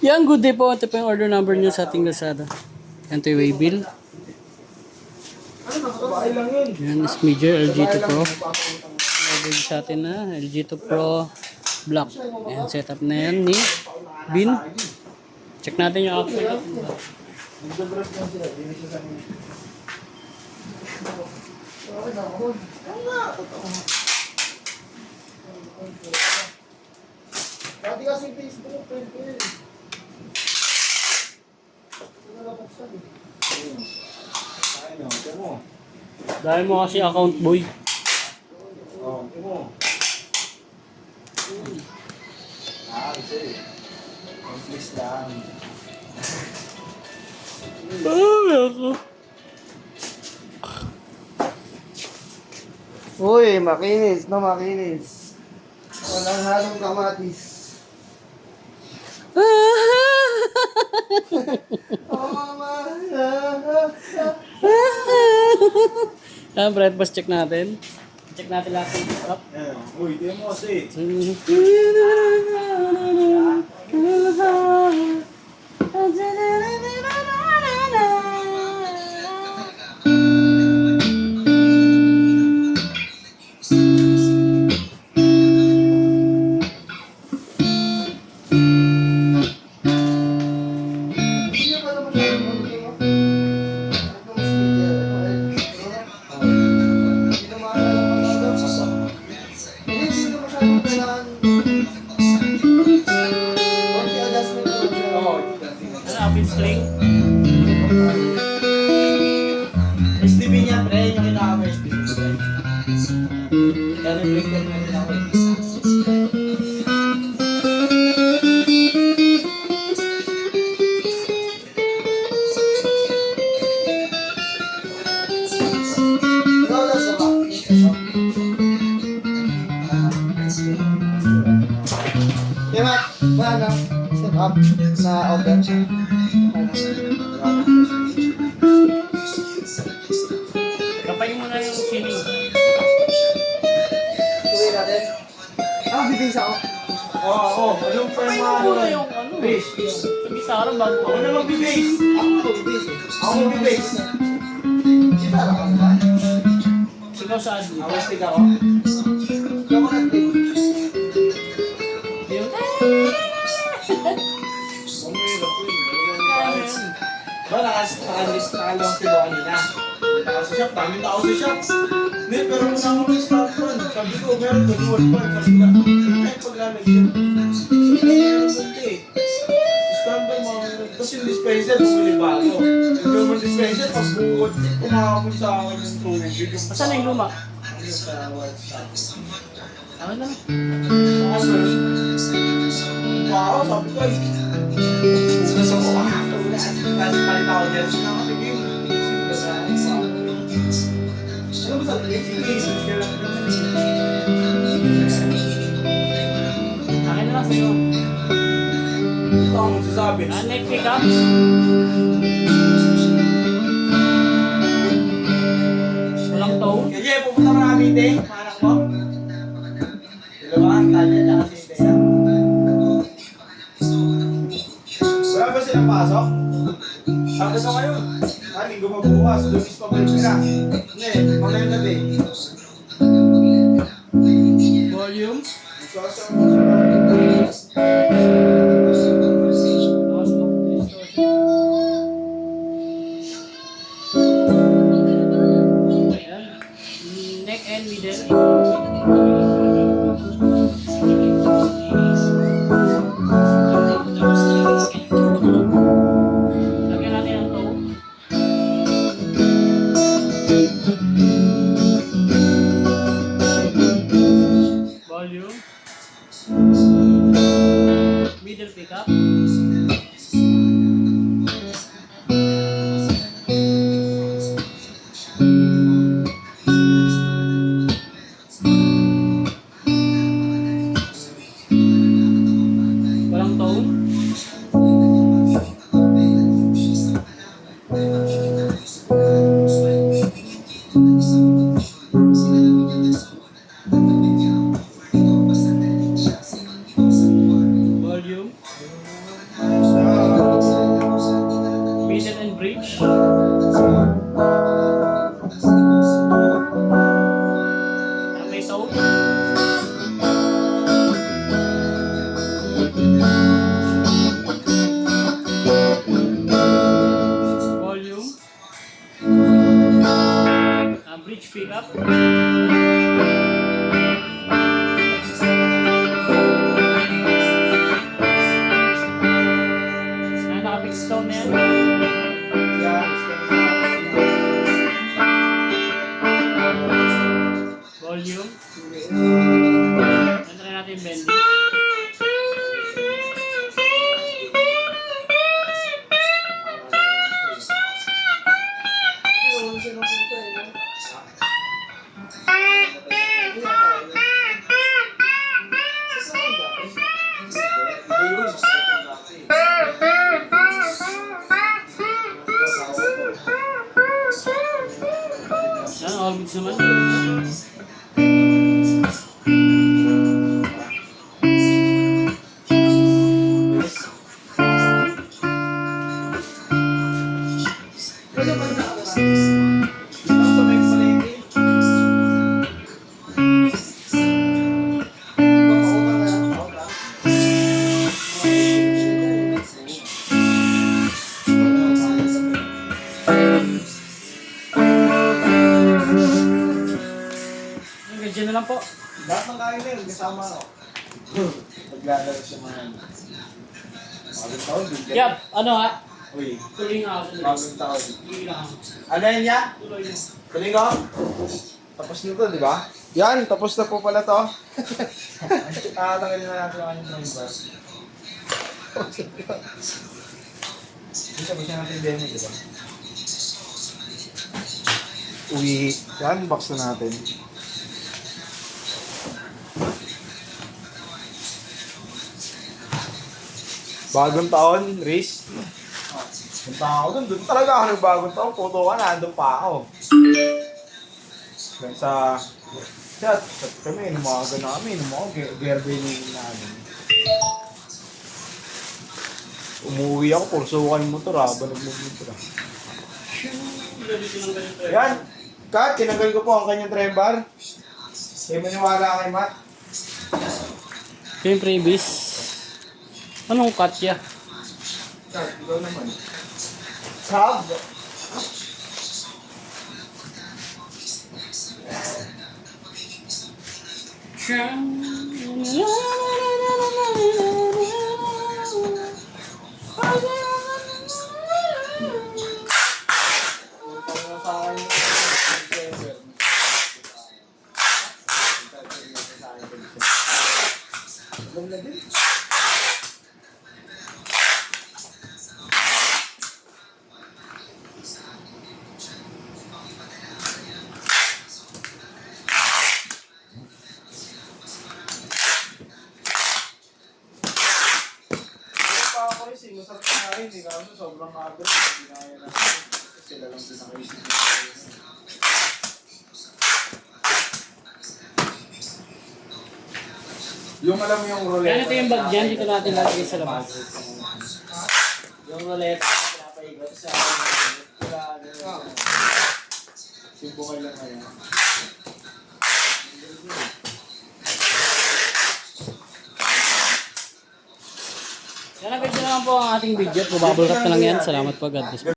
Yan, good day po. Ito po yung order number niyo sa ating Lazada. Yan, ito yung waybill. Yan is major LG2 Pro. Order sa atin na LG2 Pro Black. Yan, setup na yan ni Bin. Check natin yung actual. Dati kasi Facebook, friend. Dahil mo kasi account boy. Kasi conflicts lang. Ay, ako. Uy, makinis, no makinis. Walang halong kamatis. Breakfast check natin. Check natin lahat ng setup. Uy, di mo kasi. Apit string. STB niya, pre. Yung kita ako STB. Kaya breaker na rin ako. Diba? Ano? Set up na order. Kapayin mo na yung ceiling. Tuloy natin. Bibis ako. Oo. Anong pa yung mga Muna yung ano. base? Sabi sa araw bago Ako na magbibase. Ako magbibase. Kita lang ako ba? Ikaw sa admin. Awastig ako. Ako nag-click. Yung Ba, nakalong si Bo kanina. Naka sa shop, daming tao sa shop. Hindi, pero kung ako may start pan, sabi ko, meron doon, dual pan. Sabi ko, ay, paglamig yun. Meron doon eh. Stand by mga meron. Tapos yung dispenser, bumili bago. Yung German dispenser, pagbuot, kumakapon sa akin yung tubig. Asan na yung luma? Ano sa white stuff. Ano na? Ano? Wow, sabi ko ay. Gusto ko kasi palit ako dyan. Sinakatigil. Ano ba sabi? Sige, sige lang naman Akin na lang sa'yo. Ito ang magsasabi. Neck pick up. Walang toe. Kaya pupunta ka namin ite. Anak mo. Dalawa, Tanya, tsaka si Ite. Wala ba silang pasok? Sabi ko ngayon. Linggo pa bukas. Lumis pa balik na. Hindi, mamaya na din. Volume. Tapos Ayan. Neck and middle. Lagyan natin ang toe. Volume. Middle pickup. Walang tone. Volume. Middle and bridge. May tone. Volume. Bridge pickup. Naka-mix tone na yan. Volume. Ito na natin yung bending. Yan, all goods naman. Medyo na lang po. Lahat ng kain na yun, kasama ako. Naglalaro siya mga bagong taon. Yap, ano ha? Uy, Tuloy nga ako. bagong taon. Tuloy lang ako. Ano yan niya? Tuloy na. Tuloy ko? Tapos na to, di ba? Yan, tapos na po pala to. Tatanggalin na natin ang kanyang number. Hindi tapos na natin yung demo, di ba? Uy, yan, box na natin. Bagong taon, Riz. Punta ako doon talaga ako ng bagong taon. Photo ka, nandun pa ako. Then sa chat kami, numaga namin, gerbailing namin. Umuwi ako, pursukan yung motor habang nagmumotor. Yan, Kat, tinanggal ko po ang kanyang trembar. Kayo maniwala kay Matt. Ito yung previous. Anong katya? Kat, ikaw naman. Sab! Masarap na rin, hindi ka sobrang agad, hindi kaya na sila lang din nakaisip. Yung alam mo yung roulette. Yan ito yung bag dyan, dito natin lagay sa labas. Yung roulette, pinapaigot sa simbukal lang ngayon. Yan, agad na lang po ang ating video. Bubble wrap na lang yan. Salamat po, God bless.